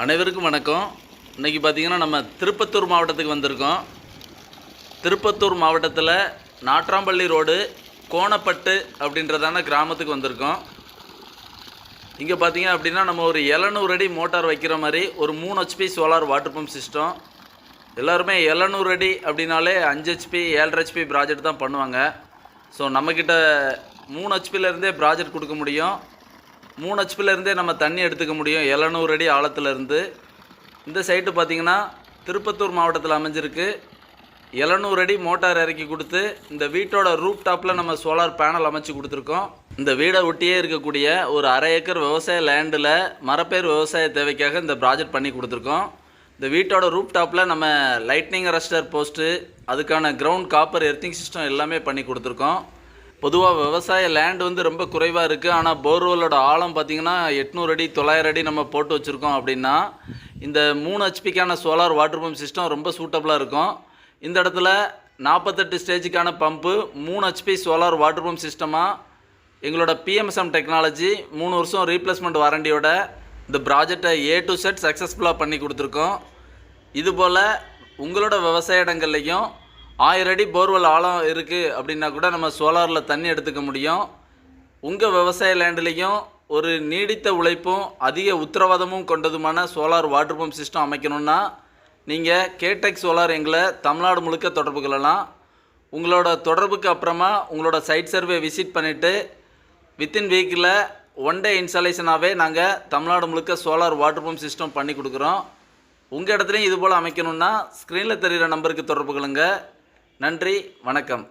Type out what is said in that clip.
அனைவருக்கும் வணக்கம். இன்றைக்கி பார்த்திங்கன்னா நம்ம திருப்பத்தூர் மாவட்டத்துக்கு வந்திருக்கோம். திருப்பத்தூர் மாவட்டத்தில் நாட்ராம்பள்ளி ரோடு கோணப்பட்டு அப்படின்றதான கிராமத்துக்கு வந்திருக்கோம். இங்கே பார்த்திங்க அப்படின்னா நம்ம ஒரு 700 அடி மோட்டார் வைக்கிற மாதிரி ஒரு 3 HP solar water pump system. எல்லாருமே 700 அடி அப்படின்னாலே 5 HP 7.5 HP ப்ராஜெக்ட் தான் பண்ணுவாங்க. ஸோ நம்மக்கிட்ட 3 HPலேருந்தே ப்ராஜெக்ட் கொடுக்க முடியும். 3 HPலேருந்தே நம்ம தண்ணி எடுத்துக்க முடியும் 700 அடி ஆழத்துலேருந்து. இந்த சைட்டு பார்த்திங்கன்னா திருப்பத்தூர் மாவட்டத்தில் அமைஞ்சிருக்கு. 700 அடி மோட்டார் இறக்கி கொடுத்து இந்த வீட்டோட ரூப் டாப்பில் நம்ம சோலார் பேனல் அமைச்சு கொடுத்துருக்கோம். இந்த வீடை ஒட்டியே இருக்கக்கூடிய ஒரு 1/2 ஏக்கர் விவசாய லேண்டில் மரப்பேர் விவசாய தேவைக்காக இந்த ப்ராஜெக்ட் பண்ணி கொடுத்துருக்கோம். இந்த வீட்டோட ரூப் டாப்பில் நம்ம லைட்னிங் அரஸ்டர் போஸ்ட்டு, அதுக்கான கிரவுண்ட் காப்பர் எர்த்திங் சிஸ்டம் எல்லாமே பண்ணி கொடுத்துருக்கோம். பொதுவாக விவசாய லேண்ட் வந்து ரொம்ப குறைவாக இருக்குது. ஆனால் போர்வெல்லோட ஆழம் பார்த்திங்கன்னா 800 அடி 900 அடி நம்ம போட்டு வச்சுருக்கோம். அப்படின்னா இந்த 3 HPக்கான சோலார் வாட்டர் பம்ப் சிஸ்டம் ரொம்ப சூட்டபுளாக இருக்கும். இந்த இடத்துல 48 ஸ்டேஜுக்கான pump 3 HP solar water pump சிஸ்டமாக எங்களோட PMSM டெக்னாலஜி 3 வருஷம் ரீப்ளேஸ்மெண்ட் வாரண்டியோட இந்த ப்ராஜெக்டை A to Z சக்ஸஸ்ஃபுல்லாக பண்ணி கொடுத்துருக்கோம். இதுபோல் உங்களோட விவசாய இடங்கள்லையும் 1000 அடி போர்வெல் ஆழம் இருக்குது அப்படின்னா கூட நம்ம சோலாரில் தண்ணி எடுத்துக்க முடியும். உங்கள் விவசாய லேண்ட்லேயும் ஒரு நீடித்த உழைப்பும் அதிக உத்தரவாதமும் கொண்டதுமான சோலார் வாட்டர் பம்ப் சிஸ்டம் அமைக்கணும்னா நீங்கள் கேடெக் சோலார் எங்களை தமிழ்நாடு முழுக்க தொடர்பு கொள்ளலாம். உங்களோட தொடர்புக்கு அப்புறமா உங்களோட சைட் சர்வே விசிட் பண்ணிவிட்டு வித்தின் வீக்கில் 1 டே இன்ஸ்டாலேஷனாகவே நாங்கள் தமிழ்நாடு முழுக்க சோலார் வாட்டர் பம்ப் சிஸ்டம் பண்ணி கொடுக்குறோம். உங்கள் இடத்துலையும் இதுபோல் அமைக்கணுன்னா ஸ்க்ரீனில் தெரிகிற நம்பருக்கு தொடர்பு கொள்ளுங்கள். நன்றி, வணக்கம்.